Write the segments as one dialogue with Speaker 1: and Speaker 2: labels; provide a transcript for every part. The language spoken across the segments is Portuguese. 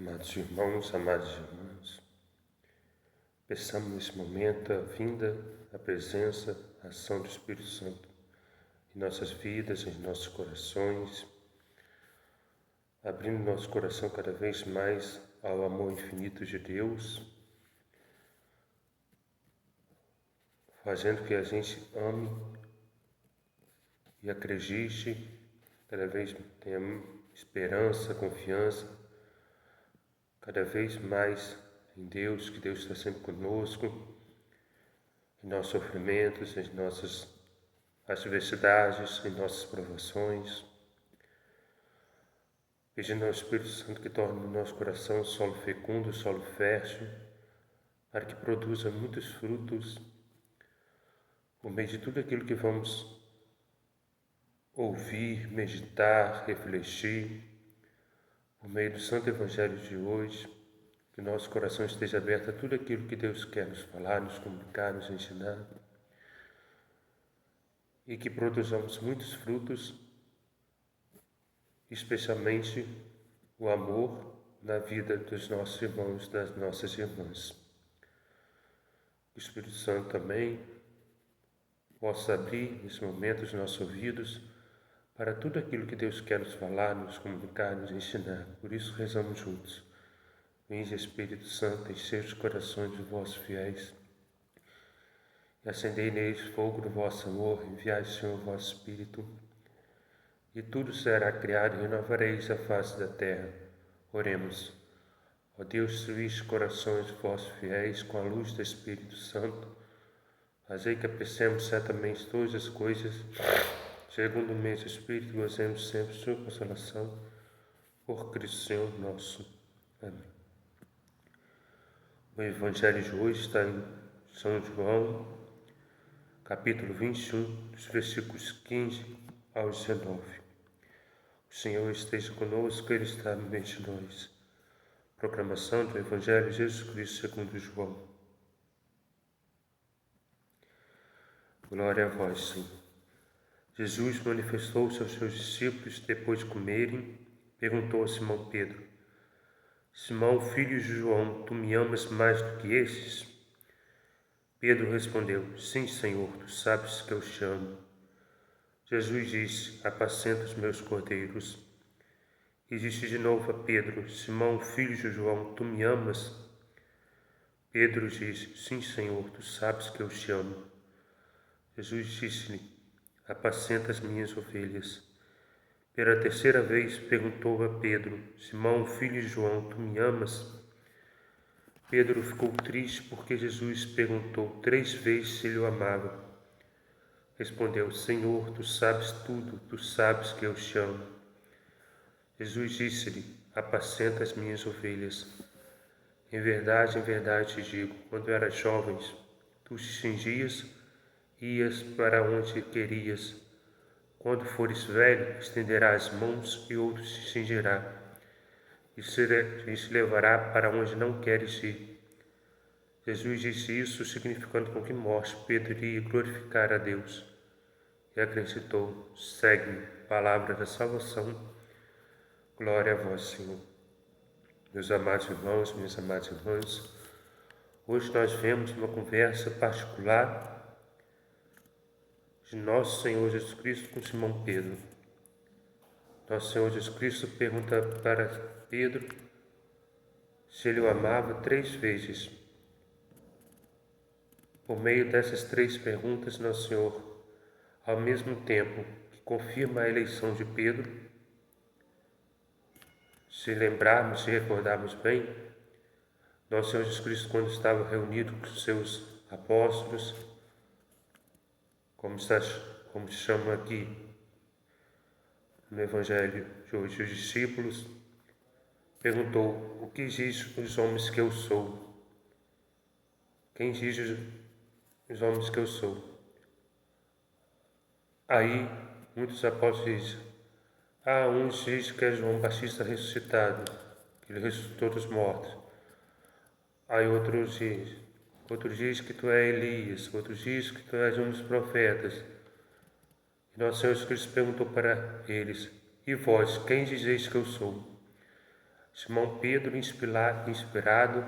Speaker 1: Amados irmãos, amadas irmãs, peçamos nesse momento a vinda, a presença, a ação do Espírito Santo em nossas vidas, em nossos corações, abrindo nosso coração cada vez mais ao amor infinito de Deus, fazendo que a gente ame e acredite, cada vez tenha esperança, confiança, cada vez mais em Deus, que Deus está sempre conosco, em nossos sofrimentos, em nossas adversidades, em nossas provações, pedindo ao Espírito Santo que torne o nosso coração solo fecundo, solo fértil, para que produza muitos frutos por meio de tudo aquilo que vamos ouvir, meditar, refletir, por meio do Santo Evangelho de hoje, que nosso coração esteja aberto a tudo aquilo que Deus quer nos falar, nos comunicar, nos ensinar, e que produzamos muitos frutos, especialmente o amor na vida dos nossos irmãos, das nossas irmãs. O Espírito Santo também possa abrir nesse momento os nossos ouvidos para tudo aquilo que Deus quer nos falar, nos comunicar, nos ensinar. Por isso rezamos juntos. Vinde, Espírito Santo, enchei os corações de vossos fiéis e acendei neles fogo do vosso amor. Enviai, Senhor, o vosso Espírito, e tudo será criado e renovareis a face da terra. Oremos. Ó Deus, instruís os corações de vossos fiéis com a luz do Espírito Santo, fazei que apreciemos certamente todas as coisas, segundo o mesmo Espírito, gozemos sempre sua consolação, por Cristo Senhor nosso. Amém. O Evangelho de hoje está em São João, capítulo 21, dos versículos 15 ao 19. O Senhor esteja conosco, Ele está no meio de nós. Proclamação do Evangelho de Jesus Cristo segundo João. Glória a vós, Senhor. Jesus manifestou-se aos seus discípulos depois de comerem, perguntou a Simão Pedro: Simão, filho de João, tu me amas mais do que estes? Pedro respondeu: Sim, Senhor, tu sabes que eu te amo. Jesus disse: Apacenta os meus cordeiros. E disse de novo a Pedro: Simão, filho de João, tu me amas? Pedro disse: Sim, Senhor, tu sabes que eu te amo. Jesus disse-lhe: Apacenta as minhas ovelhas. Pela terceira vez perguntou a Pedro: Simão, filho de João, tu me amas? Pedro ficou triste porque Jesus perguntou 3 vezes se ele o amava. Respondeu: Senhor, tu sabes tudo, tu sabes que eu te amo. Jesus disse-lhe: Apacenta as minhas ovelhas. Em verdade te digo, quando eras jovens, tu te cingias e ias para onde querias. Quando fores velho, estenderás as mãos e outro te cingirá e se levará para onde não queres ir. Jesus disse isso, significando com que morte Pedro iria glorificar a Deus. E acrescentou: Segue-me, palavra da salvação. Glória a vós, Senhor. Meus amados irmãos, minhas amadas irmãs, hoje nós vemos uma conversa particular de nosso Senhor Jesus Cristo com Simão Pedro. Nosso Senhor Jesus Cristo pergunta para Pedro se ele o amava 3 vezes. Por meio dessas 3 perguntas, Nosso Senhor, ao mesmo tempo que confirma a eleição de Pedro, se lembrarmos e recordarmos bem, Nosso Senhor Jesus Cristo, quando estava reunido com os seus apóstolos, como se chama aqui no Evangelho de hoje, os discípulos, perguntou: O que diz os homens que eu sou? Quem diz os homens que eu sou? Aí, muitos apóstolos dizem: uns dizem que é João Batista ressuscitado, que ele ressuscitou dos mortos. Aí outros dizem que tu és Elias, outros dizem que tu és um dos profetas. E nosso Senhor Jesus Cristo perguntou para eles: E vós, quem dizeis que eu sou? Simão Pedro, inspirado,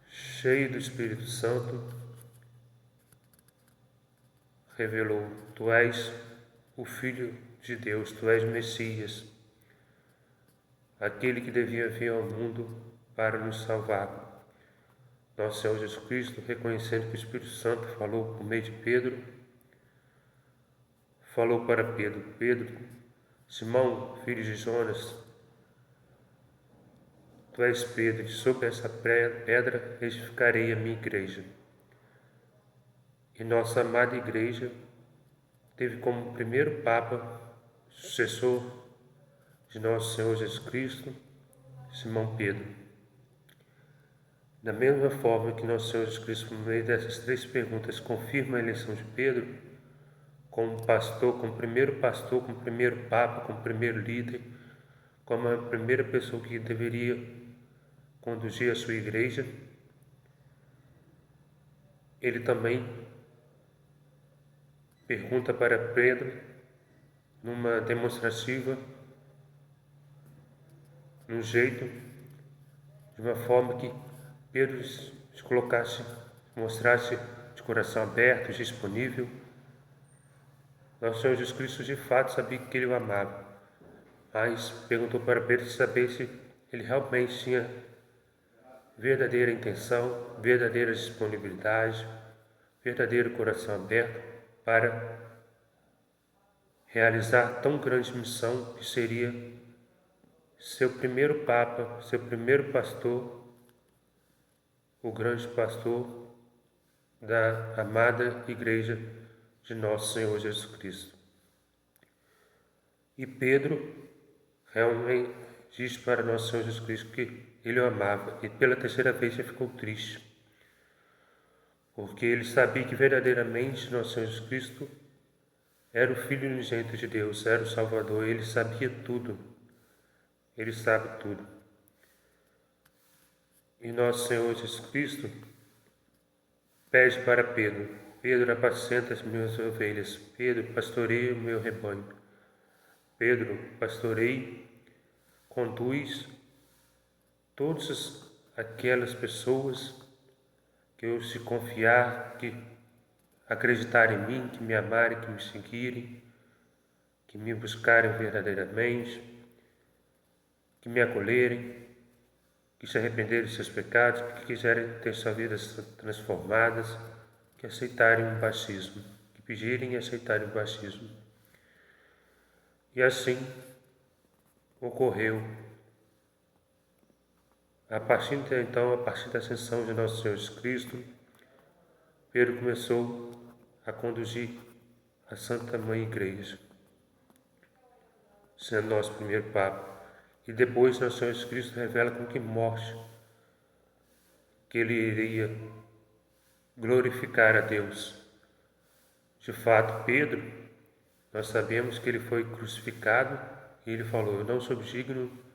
Speaker 1: cheio do Espírito Santo, revelou: Tu és o Filho de Deus, Tu és o Messias, aquele que devia vir ao mundo para nos salvar. Nosso Senhor Jesus Cristo, reconhecendo que o Espírito Santo falou por meio de Pedro, falou para Pedro: Pedro, Simão, filho de Jonas, tu és Pedro, e sobre essa pedra edificarei a minha igreja. E nossa amada igreja teve como primeiro Papa, sucessor de nosso Senhor Jesus Cristo, Simão Pedro. Da mesma forma que nosso Senhor Jesus Cristo, por meio dessas 3 perguntas, confirma a eleição de Pedro como pastor, como primeiro Papa, como primeiro líder, como a primeira pessoa que deveria conduzir a sua igreja, ele também pergunta para Pedro, numa demonstrativa, num jeito, de uma forma que Pedro se colocasse, mostrasse de coração aberto, disponível. Nosso Senhor Jesus Cristo de fato sabia que ele o amava, mas perguntou para Pedro saber se ele realmente tinha verdadeira intenção, verdadeira disponibilidade, verdadeiro coração aberto para realizar tão grande missão que seria seu primeiro Papa, seu primeiro pastor, o grande pastor da amada Igreja de Nosso Senhor Jesus Cristo. E Pedro realmente diz para Nosso Senhor Jesus Cristo que ele o amava, e pela 3ª vez ele ficou triste, porque ele sabia que verdadeiramente Nosso Senhor Jesus Cristo era o Filho unigênito de Deus, era o Salvador, ele sabia tudo, ele sabe tudo. E Nosso Senhor Jesus Cristo pede para Pedro: Pedro, apacenta as minhas ovelhas. Pedro, pastoreia o meu rebanho. Pedro, pastoreie, conduz todas aquelas pessoas que eu se confiar, que acreditarem em mim, que me amarem, que me seguirem, que me buscarem verdadeiramente, que me acolherem, que se arrependerem de seus pecados, que quiserem ter suas vidas transformadas, que aceitarem o batismo, que pedirem e aceitarem o batismo. E assim ocorreu. A partir da ascensão de Nosso Senhor Jesus Cristo, Pedro começou a conduzir a Santa Mãe Igreja, sendo nosso primeiro Papa. E depois Nosso Senhor Jesus Cristo revela com que morte que ele iria glorificar a Deus. De fato, Pedro, nós sabemos que ele foi crucificado e ele falou: eu não sou digno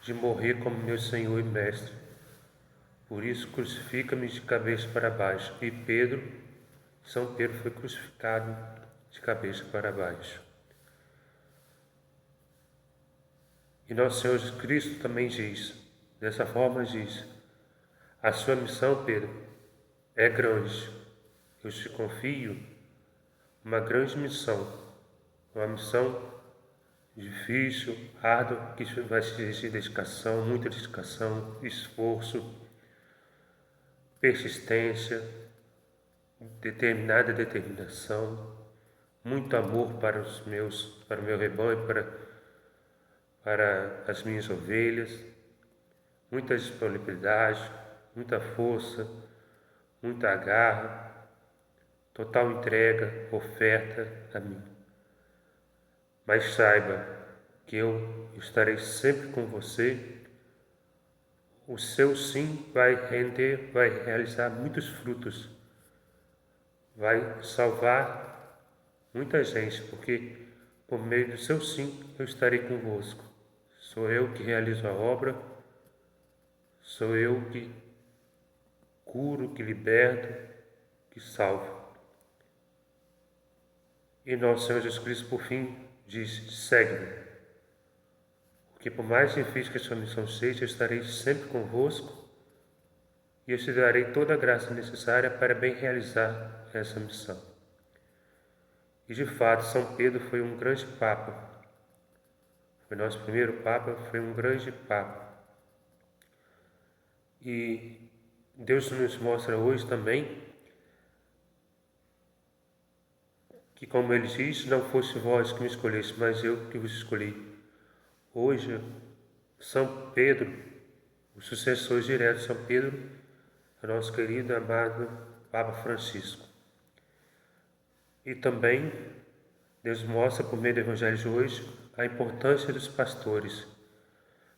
Speaker 1: de morrer como meu Senhor e Mestre, por isso crucifica-me de cabeça para baixo. E São Pedro foi crucificado de cabeça para baixo. E Nosso Senhor Jesus Cristo também diz, dessa forma diz: a sua missão, Pedro, é grande. Eu te confio uma grande missão, uma missão difícil, árdua, que vai exigir dedicação, muita dedicação, esforço, persistência, determinada determinação, muito amor para o meu rebanho, para as minhas ovelhas, muita disponibilidade, muita força, muita garra, total entrega, oferta a mim. Mas saiba que eu estarei sempre com você. O seu sim vai realizar muitos frutos, vai salvar muita gente, porque por meio do seu sim eu estarei convosco. Sou eu que realizo a obra, sou eu que curo, que liberto, que salvo. E nosso Senhor Jesus Cristo, por fim, diz: segue-me. que por mais difícil que a sua missão seja, eu estarei sempre convosco e eu te darei toda a graça necessária para bem realizar essa missão. E de fato, São Pedro foi um grande Papa. Foi nosso primeiro Papa, foi um grande Papa. E Deus nos mostra hoje também que, como ele diz, não fosse vós que me escolheste, mas eu que vos escolhi. Hoje, São Pedro, o sucessor direto de São Pedro, é o nosso querido e amado Papa Francisco. E também Deus mostra por meio do Evangelho de hoje a importância dos pastores,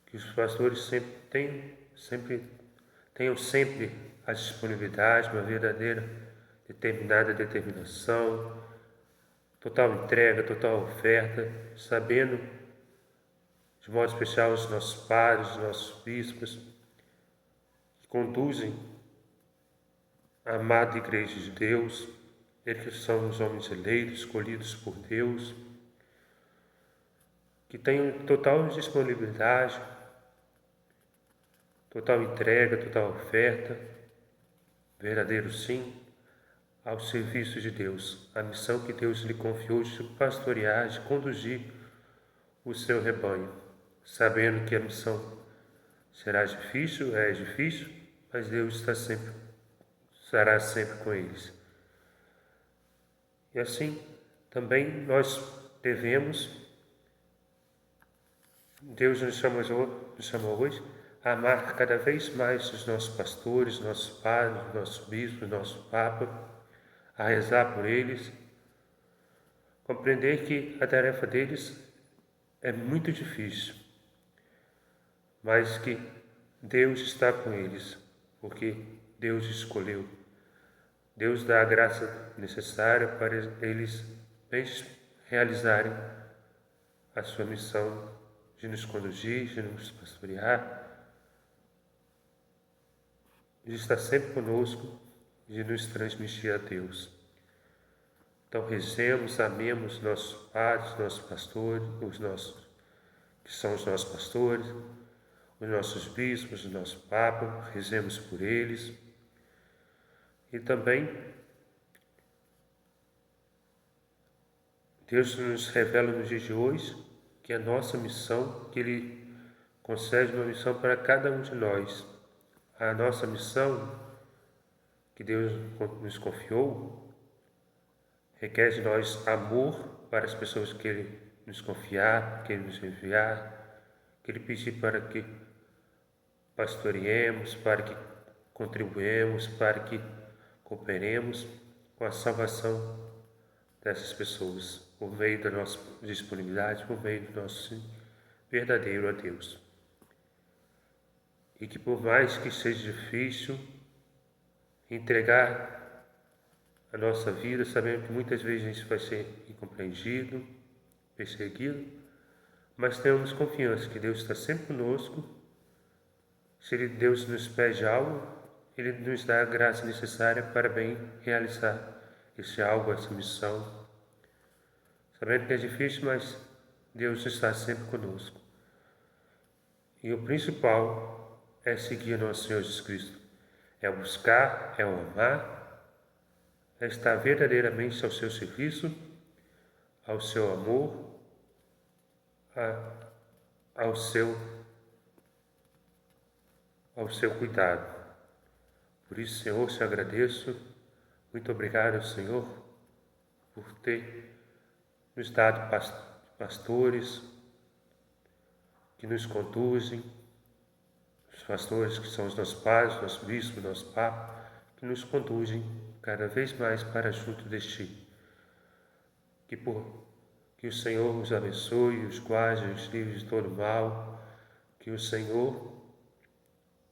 Speaker 1: que os pastores tenham sempre a disponibilidade, uma verdadeira determinação, total entrega, total oferta, sabendo, de modo especial, os nossos padres, os nossos bispos, que conduzem a amada Igreja de Deus, eles que são os homens eleitos, escolhidos por Deus, que tenham total disponibilidade, total entrega, total oferta, verdadeiro sim, ao serviço de Deus, a missão que Deus lhe confiou de pastorear, de conduzir o seu rebanho, sabendo que a missão será difícil, é difícil, mas Deus estará sempre com eles. E assim, também nós devemos, Deus nos chamou hoje, a amar cada vez mais os nossos pastores, nossos padres, nossos bispos, nosso Papa, a rezar por eles, compreender que a tarefa deles é muito difícil, mas que Deus está com eles, porque Deus escolheu. Deus dá a graça necessária para eles realizarem a sua missão de nos conduzir, de nos pastorear, de estar sempre conosco, de nos transmitir a Deus. Então rezemos, amemos nossos padres, nossos pastores, que são os nossos pastores, os nossos bispos, o nosso Papa, rezemos por eles. E também Deus nos revela nos dias de hoje que a nossa missão, que Ele concede uma missão para cada um de nós. A nossa missão que Deus nos confiou requer de nós amor para as pessoas que Ele nos confiar, que Ele nos enviar, que Ele pedir para que pastoreemos, para que contribuemos, para que cooperemos com a salvação dessas pessoas, por meio da nossa disponibilidade, por meio do nosso verdadeiro a Deus. E que por mais que seja difícil entregar a nossa vida, sabendo que muitas vezes a gente vai ser incompreendido, perseguido, mas tenhamos confiança que Deus está sempre conosco. Se Deus nos pede algo, Ele nos dá a graça necessária para bem realizar esse algo, essa missão. Sabendo que é difícil, mas Deus está sempre conosco. E o principal é seguir nosso Senhor Jesus Cristo. É o buscar, é o amar, é estar verdadeiramente ao seu serviço, ao seu amor, ao seu cuidado. Por isso, Senhor, te agradeço. Muito obrigado, Senhor, por ter nos dado pastores que nos conduzem, os pastores que são os nossos pais, nosso bispo, nosso papa, que nos conduzem cada vez mais para junto de Ti. Que o Senhor os abençoe, os guarde, os livre de todo mal, que o Senhor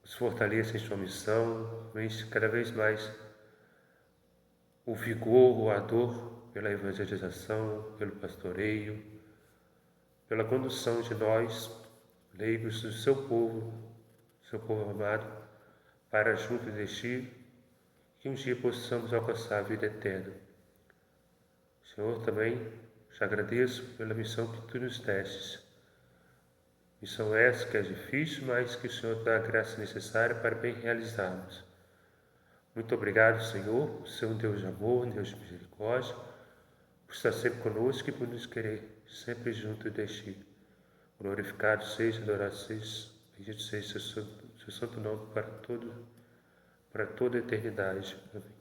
Speaker 1: os fortaleça em sua missão, enche cada vez mais o vigor, o ardor pela evangelização, pelo pastoreio, pela condução de nós, leigos do seu povo amado, para junto de Ti, que um dia possamos alcançar a vida eterna. Senhor, também te agradeço pela missão que Tu nos destes, Missão essa que é difícil, mas que o Senhor dá a graça necessária para bem realizarmos. Muito obrigado, Senhor, por ser um Deus de amor, um Deus de misericórdia, por estar sempre conosco e por nos querer sempre junto de Ti. Glorificado seja, adorado seja, bendito seja seu santo nome para toda a eternidade. Amém.